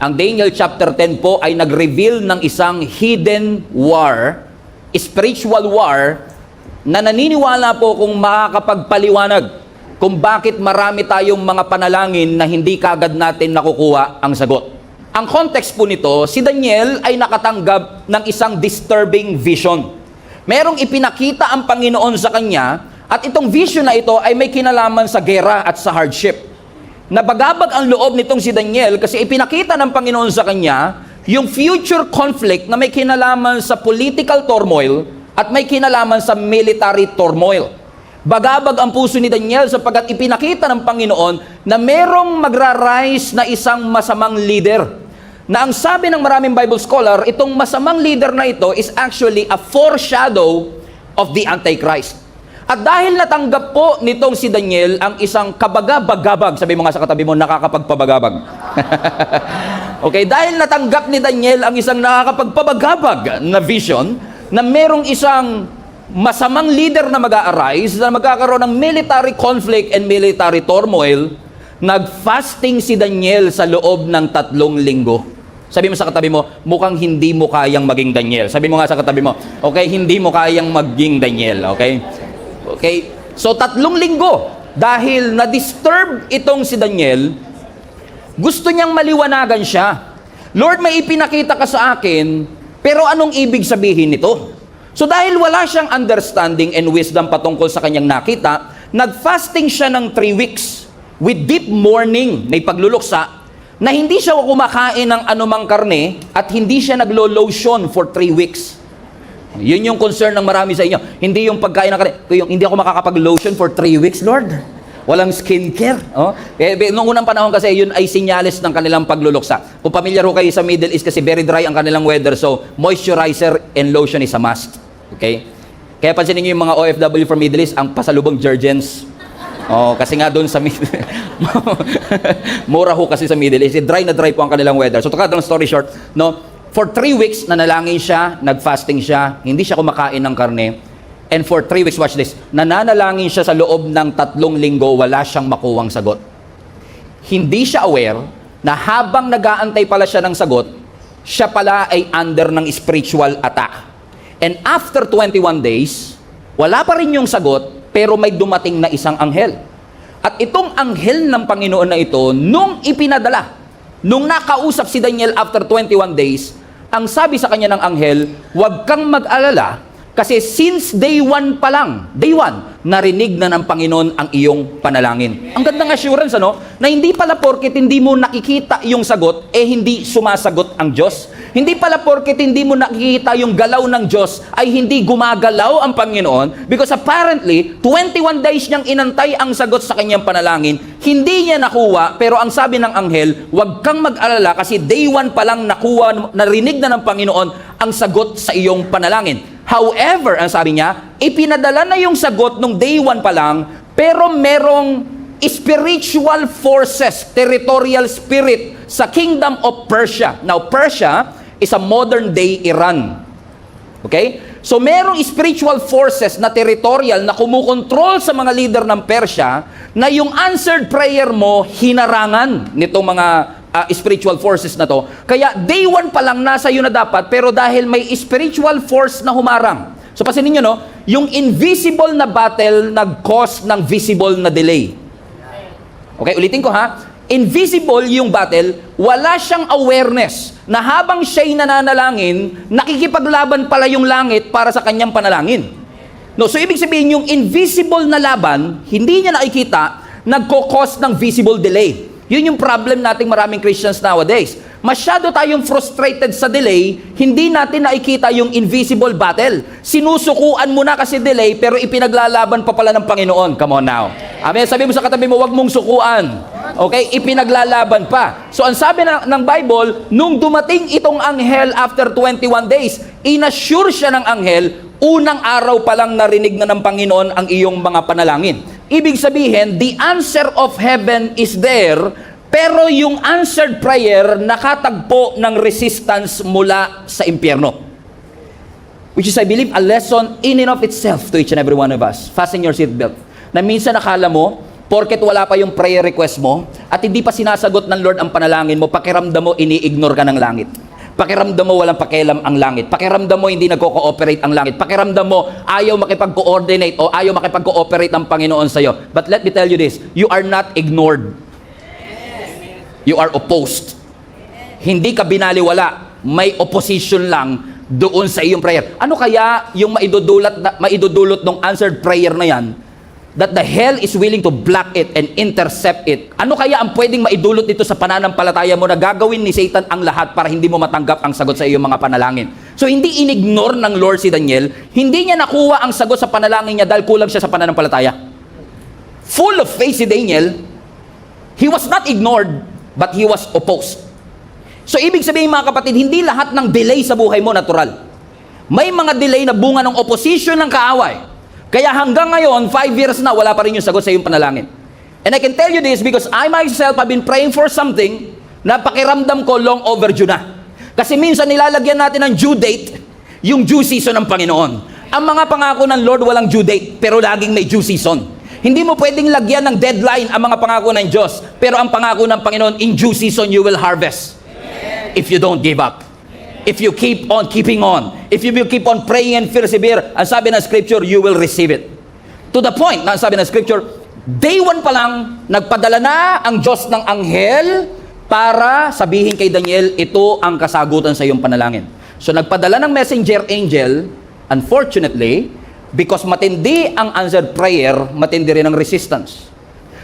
Ang Daniel chapter 10 po ay nag-reveal ng isang hidden war, spiritual war, na naniniwala po kung makakapagpaliwanag kung bakit marami tayong mga panalangin na hindi kagad natin nakukuha ang sagot. Ang context po nito, si Daniel ay nakatanggap ng isang disturbing vision. Merong ipinakita ang Panginoon sa kanya, at itong vision na ito ay may kinalaman sa gera at sa hardship. Nabagabag ang loob nitong si Daniel kasi ipinakita ng Panginoon sa kanya yung future conflict na may kinalaman sa political turmoil at may kinalaman sa military turmoil. Bagabag ang puso ni Daniel sapagkat ipinakita ng Panginoon na merong magra-rise na isang masamang leader. Na ang sabi ng maraming Bible scholar, itong masamang leader na ito is actually a foreshadow of the Antichrist. At dahil natanggap po nitong si Daniel ang isang kabagabagabag, sabi mo nga sa katabi mo, nakakapagpabagabag. Okay, dahil natanggap ni Daniel ang isang nakakapagpabagabag na vision, na merong isang masamang leader na mag-a-arise, na magkakaroon ng military conflict and military turmoil, nag-fasting si Daniel sa loob ng 3 linggo. Sabi mo sa katabi mo, mukhang hindi mo kayang maging Daniel. Sabi mo nga sa katabi mo, okay, hindi mo kayang maging Daniel, okay? Okay, so 3 linggo, dahil na-disturb itong si Daniel, gusto niyang maliwanagan siya. Lord, may ipinakita ka sa akin, pero anong ibig sabihin nito? So dahil wala siyang understanding and wisdom patungkol sa kanyang nakita, nag-fasting siya ng 3 weeks with deep mourning, may pagluluksa, na hindi siya kumakain ng anumang karne at hindi siya naglo-lotion for 3 weeks. Yun yung concern ng marami sa inyo. Hindi yung pagkain ng karne. Hindi ako makakapag-lotion for 3 weeks, Lord. Walang skincare. Oh? Noong unang panahon kasi, yun ay sinyales ng kanilang pagluluksa. Kung pamilyar ho kayo sa Middle East kasi very dry ang kanilang weather, so moisturizer and lotion is a must. Okay? Kaya pansinin niyo yung mga OFW from Middle East, ang pasalubong Jergens. Oh, kasi nga doon sa mura ho kasi sa Middle East. Dry na dry po ang kanilang weather. So to cut long story short, no, for 3 weeks, nanalangin siya, nag-fasting siya, hindi siya kumakain ng karne. And for 3 weeks, watch this, nananalangin siya sa loob ng 3 linggo, wala siyang makuwang sagot. Hindi siya aware na habang nag-aantay pala siya ng sagot, siya pala ay under ng spiritual attack. And after 21 days, wala pa rin yung sagot, pero may dumating na isang anghel. At itong anghel ng Panginoon na ito, nung ipinadala, nung nakausap si Daniel after 21 days, ang sabi sa kanya ng anghel, huwag kang mag-alala, kasi since day 1 pa lang, day 1, narinig na ng Panginoon ang iyong panalangin. Ang gandang assurance, ano? Na hindi pala porket hindi mo nakikita yung sagot, hindi sumasagot ang Diyos. Hindi pala porket hindi mo nakikita yung galaw ng Diyos, ay hindi gumagalaw ang Panginoon, because apparently, 21 days niyang inantay ang sagot sa kanyang panalangin, hindi niya nakuha, pero ang sabi ng anghel, huwag kang mag-alala, kasi day 1 pa lang narinig na ng Panginoon ang sagot sa iyong panalangin. However, ang sabi niya, ipinadala na yung sagot nung day 1 pa lang, pero merong spiritual forces, territorial spirit sa kingdom of Persia. Now, Persia is a modern day Iran. Okay? So, merong spiritual forces na territorial na kumukontrol sa mga leader ng Persia na yung answered prayer mo, hinarangan nitong mga spiritual forces na to. Kaya day 1 pa lang nasa iyo na dapat, pero dahil may spiritual force na humarang. So pasinin nyo, no? Yung invisible na battle nag-cause ng visible na delay. Okay, ulitin ko ha. Invisible yung battle, wala siyang awareness na habang siya'y nananalangin, nakikipaglaban pala yung langit para sa kanyang panalangin. No, so ibig sabihin yung invisible na laban, hindi niya nakikita, nagko-cause ng visible delay. Yun yung problem nating maraming Christians nowadays. Masyado tayong frustrated sa delay, hindi natin nakikita yung invisible battle. Sinusukuan mo na kasi delay, pero ipinaglalaban pa pala ng Panginoon. Come on now. Amen. Sabi mo sa katabi mo, wag mong sukuan. Okay? Ipinaglalaban pa. So ang sabi ng Bible, nung dumating itong anghel after 21 days, inassure siya ng anghel, unang araw pa lang narinig na ng Panginoon ang iyong mga panalangin. Ibig sabihin, the answer of heaven is there, pero yung answered prayer nakatagpo ng resistance mula sa impyerno. Which is, I believe, a lesson in and of itself to each and every one of us. Fasten your seatbelt. Na minsan nakala mo, porket wala pa yung prayer request mo at hindi pa sinasagot ng Lord ang panalangin mo, pakiramdam mo ini-ignore ka ng langit. Pakiramdam mo walang pakialam ang langit. Pakiramdam mo hindi nagko-cooperate ang langit. Pakiramdam mo ayaw makipag-coordinate o ayaw makipag-cooperate ang Panginoon sa'yo. But let me tell you this, you are not ignored. You are opposed. Hindi ka binaliwala. May opposition lang doon sa iyong prayer. Ano kaya yung maidudulot ng answered prayer na yan? That the hell is willing to block it and intercept it. Ano kaya ang pwedeng maidulot dito sa pananampalataya mo na gagawin ni Satan ang lahat para hindi mo matanggap ang sagot sa iyong mga panalangin? So hindi inignore ng Lord si Daniel, hindi niya nakuha ang sagot sa panalangin niya dahil kulang siya sa pananampalataya. Full of faith si Daniel, he was not ignored, but he was opposed. So ibig sabihin mga kapatid, hindi lahat ng delay sa buhay mo natural. May mga delay na bunga ng opposition ng kaaway. Kaya hanggang ngayon, 5 years na, wala pa rin yung sagot sa iyong panalangin. And I can tell you this because I myself have been praying for something na pakiramdam ko long overdue na. Kasi minsan nilalagyan natin ng due date, yung due season ng Panginoon. Ang mga pangako ng Lord walang due date, pero laging may due season. Hindi mo pwedeng lagyan ng deadline ang mga pangako ng Diyos, pero ang pangako ng Panginoon, in due season you will harvest. If you don't give up. If you keep on keeping on, if you will keep on praying and persevere, ang sabi ng Scripture, you will receive it. To the point, na sabi ng Scripture, day 1 pa lang, nagpadala na ang Diyos ng anghel para sabihin kay Daniel, ito ang kasagutan sa iyong panalangin. So nagpadala ng messenger angel, unfortunately, because matindi ang answered prayer, matindi rin ang resistance.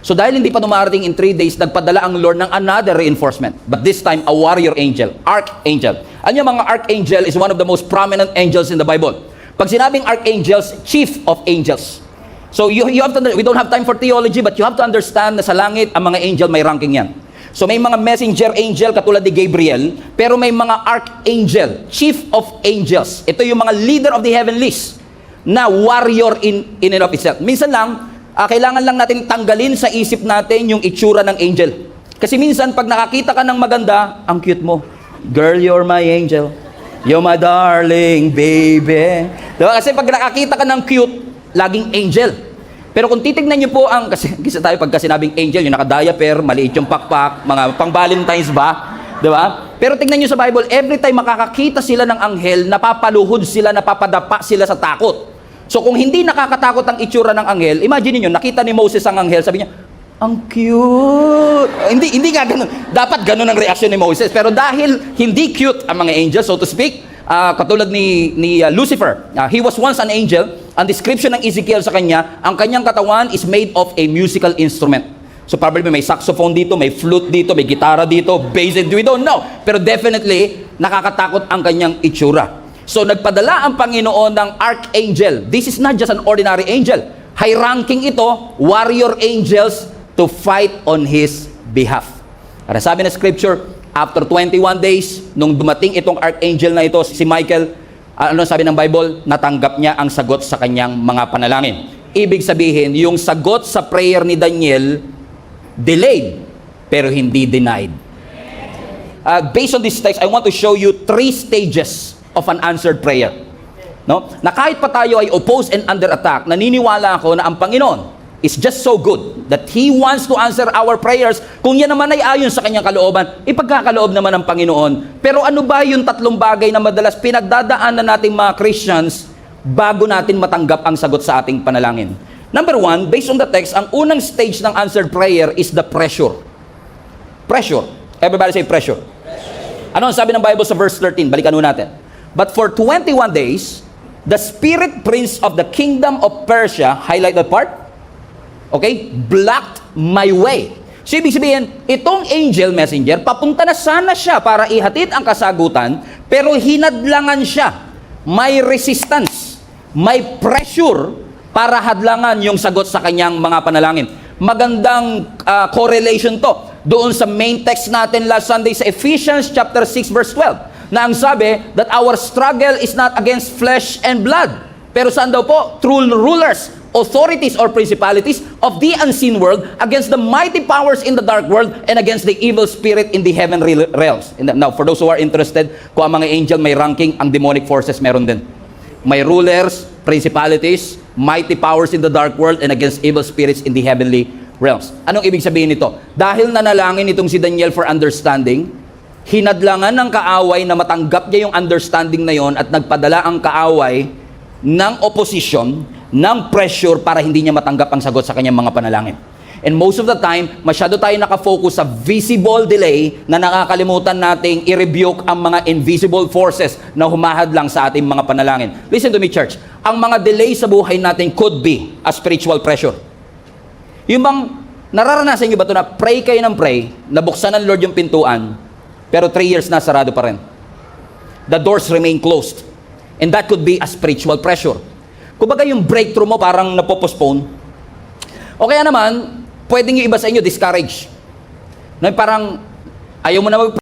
So dahil hindi pa dumarating in 3 days, nagpadala ang Lord ng another reinforcement. But this time, a warrior angel, archangel. Ano yung mga archangel is one of the most prominent angels in the Bible. Pag sinabing archangels, chief of angels. So you have to, we don't have time for theology, but you have to understand na sa langit, ang mga angel may ranking yan. So may mga messenger angel katulad ni Gabriel, pero may mga archangel, chief of angels. Ito yung mga leader of the heavenlies na warrior in and of itself. Minsan lang, kailangan lang natin tanggalin sa isip natin yung itsura ng angel. Kasi minsan, pag nakakita ka ng maganda, ang cute mo. Girl, you're my angel. You're my darling baby. Diba? Kasi pag nakakita ka ng cute, laging angel. Pero kung titignan niyo po ang, kasi tayo pagka sinabing angel, yung naka-diaper, maliit yung pakpak, mga pang-Valentine's ba? Diba? Pero tignan niyo sa Bible, every time makakakita sila ng anghel, napapaluhod sila, napapadapa sila sa takot. So kung hindi nakakatakot ang itsura ng anghel, imagine niyo nakita ni Moses ang anghel, sabi niya, ang cute. Hindi nga ganun. Dapat ganun ang reaksyon ni Moses. Pero dahil hindi cute ang mga angels, so to speak, katulad ni Lucifer, he was once an angel. Ang description ng Ezekiel sa kanya, ang kanyang katawan is made of a musical instrument. So probably may saxophone dito, may flute dito, may gitara dito, bass, we don't know. Pero definitely, nakakatakot ang kanyang itsura. So nagpadala ang Panginoon ng archangel. This is not just an ordinary angel. High ranking ito, warrior angels to fight on his behalf. Para sabi ng Scripture, after 21 days, nung dumating itong archangel na ito, si Michael, ano sabi ng Bible? Natanggap niya ang sagot sa kanyang mga panalangin. Ibig sabihin, yung sagot sa prayer ni Daniel, delayed, pero hindi denied. Based on this text, I want to show you 3 stages of an answered prayer. No? Na kahit pa tayo ay opposed and under attack, naniniwala ako na ang Panginoon is just so good that He wants to answer our prayers. Kung yan naman ay ayon sa kanyang kalooban, ipagkakaloob naman ng Panginoon. Pero ano ba yung 3 bagay na madalas pinagdadaanan nating mga Christians bago natin matanggap ang sagot sa ating panalangin? Number 1, based on the text, ang unang stage ng answered prayer is the pressure. Pressure. Everybody say pressure. Ano ang sabi ng Bible sa verse 13? Balikan nun natin. But for 21 days, the spirit prince of the kingdom of Persia, highlight that part, okay, blocked my way. So ibig sabihin, itong angel messenger, papunta na sana siya para ihatid ang kasagutan, pero hinadlangan siya. May resistance, may pressure para hadlangan yung sagot sa kanyang mga panalangin. Magandang correlation to doon sa main text natin last Sunday sa Ephesians chapter 6 verse 12. Na ang sabi that our struggle is not against flesh and blood. Pero saan daw po? Through rulers, authorities, or principalities of the unseen world, against the mighty powers in the dark world, and against the evil spirit in the heavenly realms. Now, for those who are interested, kung ang mga angel may ranking, ang demonic forces meron din. May rulers, principalities, mighty powers in the dark world, and against evil spirits in the heavenly realms. Anong ibig sabihin nito? Dahil nanalangin itong si Daniel for understanding, hinadlangan ng kaaway na matanggap niya yung understanding na yon at nagpadala ang kaaway ng opposition, ng pressure para hindi niya matanggap ang sagot sa kanyang mga panalangin. And most of the time, masyado tayo nakafocus sa visible delay na nakakalimutan nating i-rebuke ang mga invisible forces na humahadlang sa ating mga panalangin. Listen to me, church. Ang mga delay sa buhay natin could be a spiritual pressure. Yung bang nararanasan niyo ba ito na pray kayo ng pray, nabuksan ng Lord yung pintuan, pero 3 years na sarado pa rin. The doors remain closed. And that could be a spiritual pressure. Kumbaga yung breakthrough mo parang napopostpone. O kaya naman, pwedeng yung iba sa inyo discourage. Na parang ayaw mo na mag-pray.